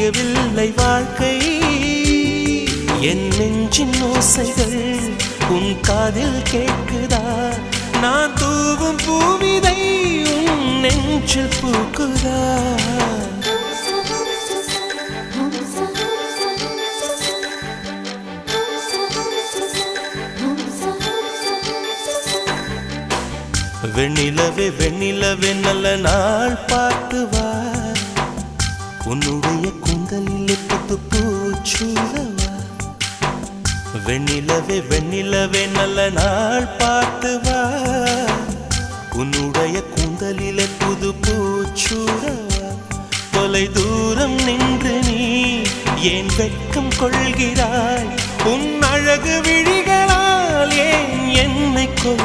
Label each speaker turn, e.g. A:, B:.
A: விடியவில்லை வாழ்க்கை என் நெஞ்சின் ஓசைகள் உன் காதில் கேட்குதா நான் தூவும் பூவிதை உன் நெஞ்சில் பூக்குதா வெண்ணிலவே வெண்ணிலவே நல்ல நாள் பார்த்து வா உன்னுடைய கூந்தலில் புத்து பூச்சூடவா வெண்ணிலவே வெண்ணிலவே நல்ல நாள் பார்த்து வா உன்னுடைய கூந்தலில் புது பூச்சூடவா தொலை தூரம் நின்று நீ ஏன் வெட்கம் கொள்கிறாய் உன் அழகு விழிகளால் ஏன் என்னை கொள்